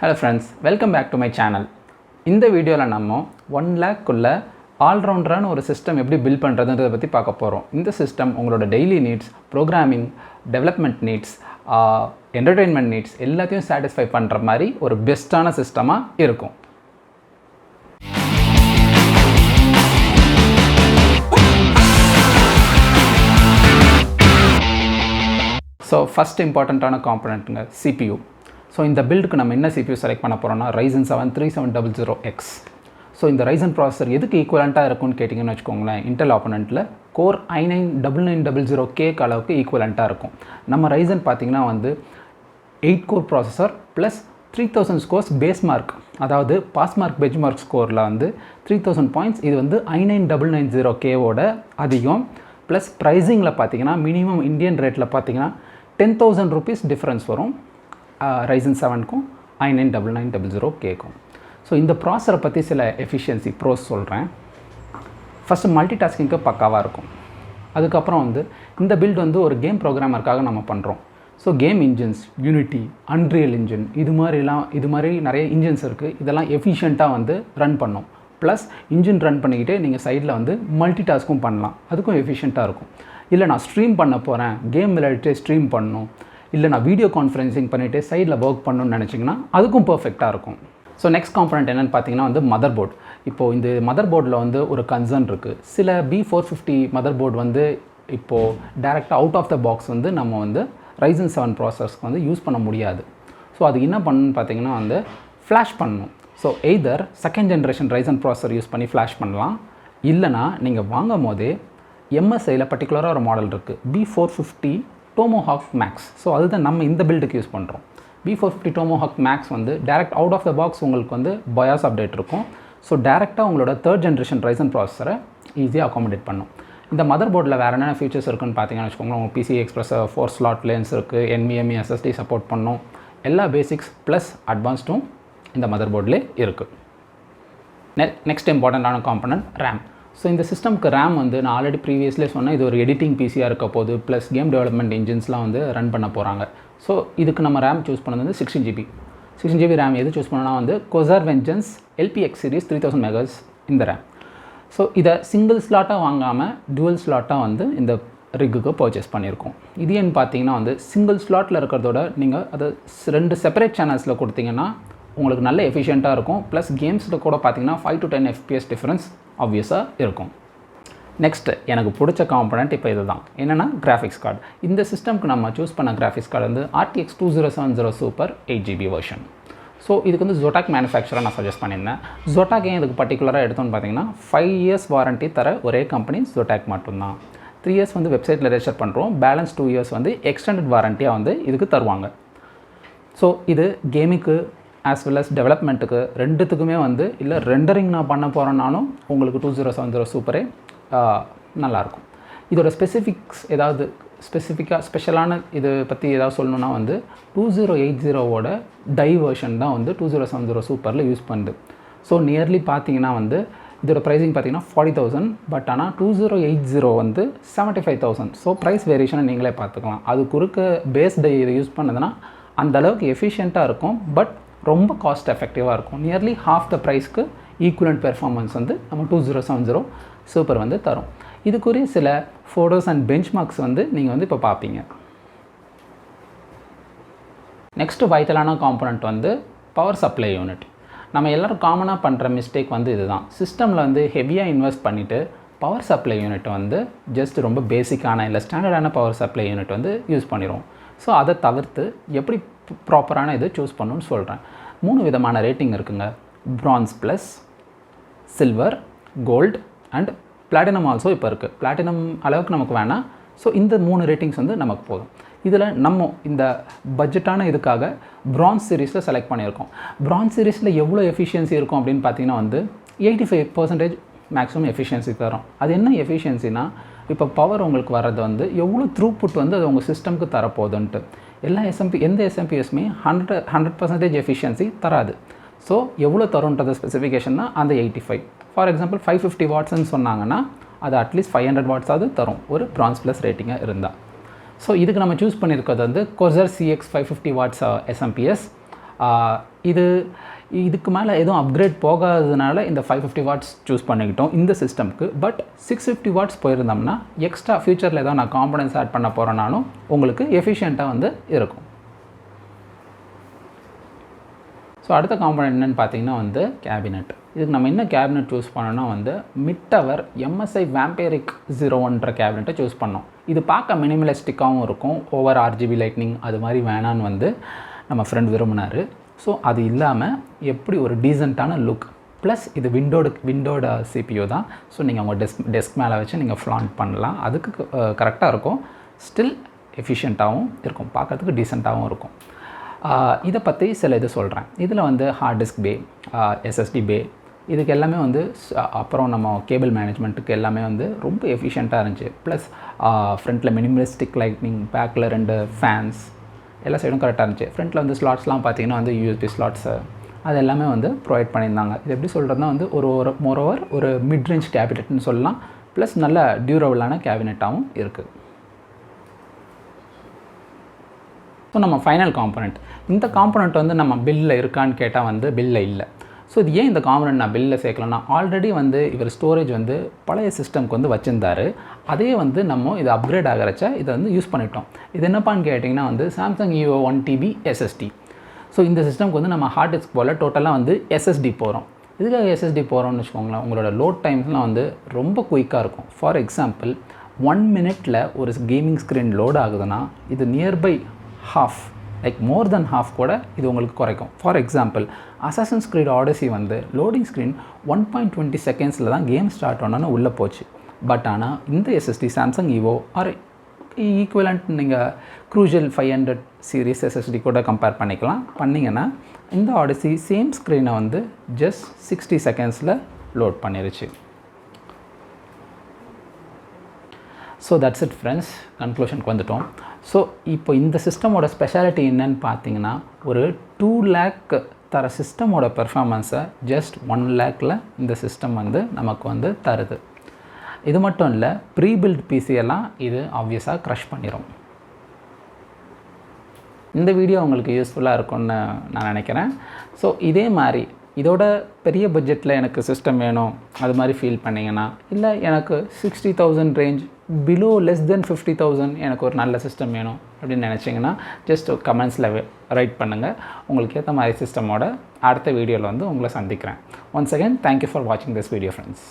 Hello friends, welcome back to my channel. இந்த வீடியோவில் நம்ம 1 lakh குள்ள ஆல்ரவுண்டரான ஒரு சிஸ்டம் எப்படி பில்ட் பண்ணுறதுன்றதை பற்றி பார்க்க போகிறோம். இந்த சிஸ்டம் உங்களோட daily needs, programming, development needs, entertainment needs எல்லாத்தையும் சாட்டிஸ்ஃபை பண்ணுற மாதிரி ஒரு பெஸ்ட்டான சிஸ்டமாக இருக்கும். ஸோ ஃபஸ்ட் இம்பார்ட்டண்ட்டான காம்பனண்ட்டுங்க CPU. ஸோ இந்த பில்டுக்கு நம்ம என்ன CPU செலக்ட் பண்ண போகிறோம்னா Ryzen 7 3700X. ஸோ இந்த Ryzen ப்ராசஸர் எதுக்கு ஈக்குவலண்ட்டாக இருக்கும்னு கேட்டிங்கன்னு வச்சுக்கோங்களேன், இன்டெல் ஆப்போனண்ட்டில் Core i9-9900K அளவுக்கு ஈக்குவலண்ட்டாக இருக்கும். நம்ம Ryzen பார்த்திங்கன்னா வந்து 8 core processor plus 3000 scores base mark, அதாவது பாஸ் மார்க் பெஞ்ச் மார்க் ஸ்கோரில் வந்து 3000 பாயிண்ட்ஸ். இது வந்து i9-990Kவோட அதிகம். ப்ளஸ் ப்ரைஸிங்கில் பார்த்திங்கன்னா மினிமம் இந்தியன் ரேட்டில் பார்த்திங்கன்னா 10,000 rupees டிஃப்ரென்ஸ் வரும் Ryzen 7க்கும் i9-9900Kக்கும். ஸோ இந்த ப்ராசஸரை பற்றி சில எஃபிஷியன்சி ப்ரோஸ் சொல்கிறேன். ஃபஸ்ட்டு மல்டி டாஸ்கிங்க்கு பக்காவாக இருக்கும். அதுக்கப்புறம் வந்து இந்த பில்ட் வந்து ஒரு கேம் ப்ரோக்ராமருக்காக நம்ம பண்ணுறோம். So game engines, unity, unreal engine, இது மாதிரி நிறைய இன்ஜின்ஸ் இருக்குது. இதெல்லாம் எஃபிஷியண்ட்டாக வந்து ரன் பண்ணும். ப்ளஸ் இன்ஜின் ரன் பண்ணிக்கிட்டே நீங்கள் சைடில் வந்து மல்டி டாஸ்க்கும் பண்ணலாம். அதுக்கும் எஃபிஷியண்ட்டாக இருக்கும். இல்லை நான் ஸ்ட்ரீம் பண்ண போகிறேன், கேம் விளையாடிட்டே ஸ்ட்ரீம் பண்ணணும், இல்லை நான் வீடியோ கான்ஃபரன்சிங் பண்ணிவிட்டு சைடில் ஒர்க் பண்ணணும்னு நினச்சிங்கன்னா அதுக்கும் பர்ஃபெக்டாக இருக்கும். ஸோ நெக்ஸ்ட் காம்பனண்ட் என்னென்னு பார்த்தீங்கன்னா வந்து மதர் போர்டு. இப்போது இந்த மதர் போர்டில் வந்து ஒரு கன்சர்ன் இருக்குது. சில B450 மதர் போர்டு வந்து இப்போது டேரெக்டாக அவுட் ஆஃப் த பாக்ஸ் வந்து நம்ம வந்து Ryzen 7 ப்ராசஸர்ஸ்க்கு வந்து யூஸ் பண்ண முடியாது. ஸோ அது என்ன பண்ணணும்னு பார்த்தீங்கன்னா வந்து ஃப்ளாஷ் பண்ணணும். So either second generation Ryzen processor use பண்ணி ஃப்ளாஷ் பண்ணலாம், இல்லைனா நீங்கள் வாங்கும் போதே MSIயில் பர்டிகுலராக ஒரு மாடல் இருக்குது, B450 tomohawk max. ஸோ அதுதான் நம்ம இந்த பில்டுக்கு யூஸ் பண்ணுறோம். B450 tomohawk max வந்து direct out of the box உங்களுக்கு வந்து பயாஸ் அப்டேட் இருக்கும். ஸோ டேரெக்டாக உங்களோட தேர்ட் ஜென்ரேஷன் Ryzen ப்ராசஸரை ஈஸியாக அகாமடேட் பண்ணும். இந்த மதர் போர்டில் வேறு என்னென்ன ஃபீச்சர்ஸ் இருக்குன்னு பார்த்தீங்கன்னு வச்சுக்கோங்களேன், உங்களுக்கு PCI Express 4 ஸ்லாட் லேன்ஸ் இருக்குது, NVMe SSD சப்போர்ட் பண்ணும். எல்லா பேசிக்ஸ் ப்ளஸ் அட்வான்ஸ்டும் இந்த மதர் போர்டிலே இருக்குது. நெக்ஸ்ட் இம்பார்ட்டண்ட்டான காம்பனண்ட் ரேம். ஸோ இந்த சிஸ்டம்க்கு ரேம் வந்து நான் ஆல்ரெடி ப்ரீவியஸ்லேயே சொன்னேன், இது ஒரு எடிட்டிங் பிசியாக இருக்க போது, ப்ளஸ் கேம் டெவலப்மெண்ட் இன்ஜின்ஸ்லாம் வந்து ரன் பண்ண போகிறாங்க. ஸோ இதுக்கு நம்ம ரேம் சூஸ் பண்ணது வந்து 16GB ரேம். எது சூஸ் பண்ணோன்னா வந்து Corsair LPX சீரிஸ் 3000 MHz இந்த ரேம். ஸோ இதை சிங்கிள் ஸ்லாட்டாக வாங்காமல் டுவல் ஸ்லாட்டாக வந்து இந்த ரிக்குக்கு பர்ச்சேஸ் பண்ணியிருக்கோம். இது ஏன்னு பார்த்தீங்கன்னா வந்து சிங்கிள் ஸ்லாட்டில் இருக்கிறதோட நீங்கள் அதை 2 செப்பரேட் சேனல்ஸில் கொடுத்தீங்கன்னா உங்களுக்கு நல்ல எஃபிஷியண்ட்டாக இருக்கும். ப்ளஸ் கேம்ஸில் கூட பார்த்தீங்கன்னா 5 to 10 FPS டிஃப்ரென்ஸ் ஆப்வியஸாக இருக்கும். நெக்ஸ்ட்டு எனக்கு பிடிச்ச காம்பனண்ட் இப்போ இது தான், என்னென்னா கிராஃபிக்ஸ் கார்டு. இந்த சிஸ்டம்க்கு நம்ம சூஸ் பண்ண கிராஃபிக்ஸ் கார்டு வந்து RTX 2070 super 8GB version. So இதுக்கு வந்து Zotac மேனுஃபேக்சராக நான் சஜஸ்ட் பண்ணியிருந்தேன். Zotac ஏன் இதுக்கு பர்டிகுலராக எடுத்தோன்னு பார்த்தீங்கன்னா 5 years வாரண்ட்டி தர ஒரே கம்பெனி Zotac மட்டும்தான். 3 years வந்து வெப்சைட்டில் ரெஜிஸ்டர் பண்ணுறோம், பேலன்ஸ் 2 years வந்து எக்ஸ்டெண்டட் வாரண்ட்டியாக வந்து இதுக்கு தருவாங்க. ஸோ இது கேமிங்க்கு ஆஸ் வெல் அஸ் டெவலப்மெண்ட்டுக்கு ரெண்டுத்துக்குமே வந்து, இல்லை ரெண்டரிங் நான் பண்ண போகிறேன்னாலும் உங்களுக்கு 2070 சூப்பரே நல்லாயிருக்கும். இதோட ஸ்பெசிஃபிக்ஸ் ஏதாவது ஸ்பெஷலான இது பற்றி ஏதாவது சொல்லணுன்னா வந்து 2080வோட டைவர்ஷன் தான் வந்து 2070 சூப்பரில் யூஸ் பண்ணுது. ஸோ நியர்லி பார்த்தீங்கன்னா வந்து இதோட ப்ரைஸிங் பார்த்தீங்கன்னா 40,000, பட் ஆனால் 2080 வந்து 75,000. ஸோ ப்ரைஸ் வேரியேஷனை நீங்களே பார்த்துக்கலாம். அது குறுக்க பேஸ் டை இதை யூஸ் பண்ணதுன்னா அந்தளவுக்கு எஃபிஷியண்ட்டாக இருக்கும், பட் ரொம்ப காஸ்ட் எஃபெக்டிவாக இருக்கும். நியர்லி ஹாஃப் த ப்ரைஸ்க்கு ஈக்குவலண்ட் பெர்ஃபார்மன்ஸ் வந்து நம்ம 2070 சூப்பர் வந்து தரும். இதுக்குரிய சில ஃபோட்டோஸ் அண்ட் பெஞ்ச் மார்க்ஸ் வந்து நீங்கள் வந்து இப்போ பார்ப்பீங்க. நெக்ஸ்ட்டு வைட்டலான காம்பனண்ட் வந்து பவர் சப்ளை யூனிட். நம்ம எல்லோரும் காமனாக பண்ணுற மிஸ்டேக் வந்து இதுதான், சிஸ்டமில் வந்து ஹெவியாக இன்வெஸ்ட் பண்ணிவிட்டு பவர் சப்ளை யூனிட் வந்து ஜஸ்ட் ரொம்ப பேசிக்கான இல்லை ஸ்டாண்டர்டான பவர் சப்ளை யூனிட் வந்து யூஸ் பண்ணிடுவோம். ஸோ அதை தவிர்த்து எப்படி ப்ராப்பரான இது சூஸ் பண்ணணும்னு சொல்கிறேன். 3 விதமான ரேட்டிங் இருக்குங்க, bronze plus, silver, gold and platinum also இப்போ இருக்குது. பிளாட்டினம் அளவுக்கு நமக்கு வேணாம். ஸோ இந்த 3 ரேட்டிங்ஸ் வந்து நமக்கு போதும். இதில் நம்ம இந்த பட்ஜெட்டான இதுக்காக பிரான்ஸ் சீரீஸில் செலக்ட் பண்ணியிருக்கோம். பிரான்ஸ் சீரீஸில் எவ்வளோ எஃபிஷியன்சி இருக்கும் அப்படின்னு பார்த்தீங்கன்னா வந்து 85% மேக்ஸிமம் எஃபிஷியன்சி தரும். அது என்ன எஃபிஷியன்சினா, இப்போ பவர் உங்களுக்கு வர்றது வந்து எவ்வளோ த்ரூபுட் வந்து அது உங்கள் சிஸ்டம்க்கு தரப்போகுதுன்ட்டு. எந்த எஸ்எம்பிஎஸ்மே 100% எஃபிஷியன்சி தராது. ஸோ எவ்வளோ தரும்ன்றது ஸ்பெசிஃபிகேஷன் தான் அந்த 85. ஃபார் எக்ஸாம்பிள் 550 வாட்ஸ்ன்னு சொன்னாங்கன்னா அது அட்லீஸ்ட் 500 வாட்ஸாவது தரும் ஒரு பிரான்ஸ் ப்ளஸ் ரேட்டிங்காக இருந்தால். ஸோ இதுக்கு நம்ம சூஸ் பண்ணியிருக்கிறது வந்து Corsair CX 550 வாட்ஸ் SMPS இதுக்கு மேலே எதுவும் அப்கிரேட் போகாததுனால இந்த 550 வாட்ஸ் சூஸ் பண்ணிக்கிட்டோம் இந்த சிஸ்டம்க்கு. பட் 650 வாட்ஸ் போயிருந்தோம்னா எக்ஸ்ட்ரா ஃபியூச்சரில் ஏதோ நான் காம்பனன்ட்ஸ் ஆட் பண்ண போகிறேனாலும் உங்களுக்கு எஃபிஷியண்ட்டாக வந்து இருக்கும். ஸோ அடுத்த காம்பனன்ட் என்னென்னு பார்த்தீங்கன்னா வந்து கேபினெட். இதுக்கு நம்ம என்ன கேபினெட் சூஸ் பண்ணோன்னா வந்து மிட் டவர் MSI vampiric 01ன்ற கேபினெட்டை சூஸ் பண்ணோம். இது பார்க்க மினிமலிஸ்டிக்காகவும் இருக்கும், ஓவர் RGB லைட்னிங் அது மாதிரி வேணான்னு வந்து நம்ம ஃப்ரெண்ட் விரும்பினார். ஸோ அது இல்லாமல் எப்படி ஒரு டீசெண்டான லுக், ப்ளஸ் இது விண்டோட CPU தான். ஸோ நீங்கள் உங்கள் டெஸ்க் மேலே வச்சு நீங்கள் ஃப்ளாண்ட் பண்ணலாம், அதுக்கு கரெக்டாக இருக்கும், ஸ்டில் எஃபிஷியண்ட்டாகவும் இருக்கும், பார்க்குறதுக்கு டீசெண்டாகவும் இருக்கும். இதை பற்றி சில இது சொல்கிறேன். இதில் வந்து ஹார்ட் டிஸ்க் பே, SSD பே, இதுக்கு எல்லாமே வந்து அப்புறம் நம்ம கேபிள் மேனேஜ்மெண்ட்டுக்கு எல்லாமே வந்து ரொம்ப எஃபிஷியண்ட்டாக இருந்துச்சு. ப்ளஸ் ஃப்ரண்ட்டில் மினிமலிஸ்டிக் லைட்னிங், பேக்கில் 2 ஃபேன்ஸ், எல்லா சைடும் கரெக்டாக இருந்துச்சு. ஃப்ரண்ட்டில் வந்து ஸ்லாட்ஸ்லாம் பார்த்திங்கன்னா வந்து USB ஸ்லாட்ஸு அது எல்லாமே வந்து ப்ரொவைட் பண்ணியிருந்தாங்க. இது எப்படி சொல்கிறதுனா வந்து ஒரு மோரோவர் ஒரு மிட் ரேஞ்ச் கேபினெட்னு சொல்லலாம், ப்ளஸ் நல்ல டியூரபிளான கேபினெட்டாகவும் இருக்குது. ஸோ நம்ம ஃபைனல் காம்பனண்ட், இந்த காம்பனண்ட் வந்து நம்ம பில்லில் இருக்கான்னு கேட்டால் வந்து பில்லில் இல்லை. ஸோ இது ஏன் இந்த காம்பனண்ட் நான் பில்லில் சேர்க்கலன்னா, ஆல்ரெடி வந்து இவர் ஸ்டோரேஜ் வந்து பழைய சிஸ்டம்க்கு வந்து வச்சுருந்தார். அதே வந்து நம்ம இது அப்கிரேட் ஆகிறச்ச இதை வந்து யூஸ் பண்ணிட்டோம். இது என்னப்பான்னு கேட்டிங்கன்னா வந்து Samsung EVO 1TB SSD. So இந்த சிஸ்டம்க்கு வந்து நம்ம ஹார்ட் டிஸ்க் போல் டோட்டலாக வந்து SSD போகிறோம். இதுக்காக SSD போகிறோம்னு வச்சுக்கோங்களேன், உங்களோட லோட் டைம்ஸ்லாம் வந்து ரொம்ப குயிக்காக இருக்கும். ஃபார் எக்ஸாம்பிள் 1 மினிட்டில் ஒரு கேமிங் ஸ்க்ரீன் லோட் ஆகுதுன்னா இது நியர்பை half, லைக் மோர் தென் ஹாஃப் கூட இது உங்களுக்கு குறைக்கும். For example Assassin's Creed Odyssey வந்து லோடிங் ஸ்க்ரீன் 1.20 செகண்ட்ஸில் தான் கேம் ஸ்டார்ட் ஆனோன்னு உள்ளே போச்சு. பட் ஆனால் இந்த SSD Samsung EVO or equivalent நீங்கள் க்ரூஷியல் 500 சீரீஸ் SSD கூட கம்பேர் பண்ணிங்கன்னா இந்த Odyssey சேம் ஸ்க்ரீனை வந்து ஜஸ்ட் 60 செகண்ட்ஸில் லோட் பண்ணிருச்சு. ஸோ தட்ஸ் இட் ஃப்ரெண்ட்ஸ், கன்க்ளூஷனுக்கு வந்துட்டோம். ஸோ இப்போ இந்த சிஸ்டமோட ஸ்பெஷாலிட்டி என்னன்னு பார்த்தீங்கன்னா, ஒரு 2 lakh தர சிஸ்டமோட பெர்ஃபார்மன்ஸை ஜஸ்ட் 1 lakhல இந்த சிஸ்டம் வந்து நமக்கு வந்து தருது. இது மட்டும் இல்லை, ப்ரீ பில்ட் பிசியெல்லாம் இது ஆப்வியஸாக க்ரஷ் பண்ணிடும். இந்த வீடியோ உங்களுக்கு யூஸ்ஃபுல்லாக இருக்கும்னு நான் நினைக்கிறேன். ஸோ இதே மாதிரி இதோட பெரிய பட்ஜெட்டில் எனக்கு சிஸ்டம் வேணும் அது மாதிரி ஃபீல் பண்ணிங்கன்னா, இல்லை எனக்கு 60,000 ரேஞ்ச் பிலோ லெஸ் தென் 50,000 எனக்கு ஒரு நல்ல சிஸ்டம் வேணும் அப்படின்னு நினச்சிங்கன்னா ஜஸ்ட் கமெண்ட்ஸில் ரைட் பண்ணுங்கள். உங்களுக்கு ஏற்ற மாதிரி சிஸ்டமோட அடுத்த வீடியோவில் வந்து உங்களை சந்திக்கிறேன். ஒன்ஸ் அகேன் தேங்க்யூ ஃபார் வாட்சிங் திஸ் வீடியோ ஃப்ரெண்ட்ஸ்.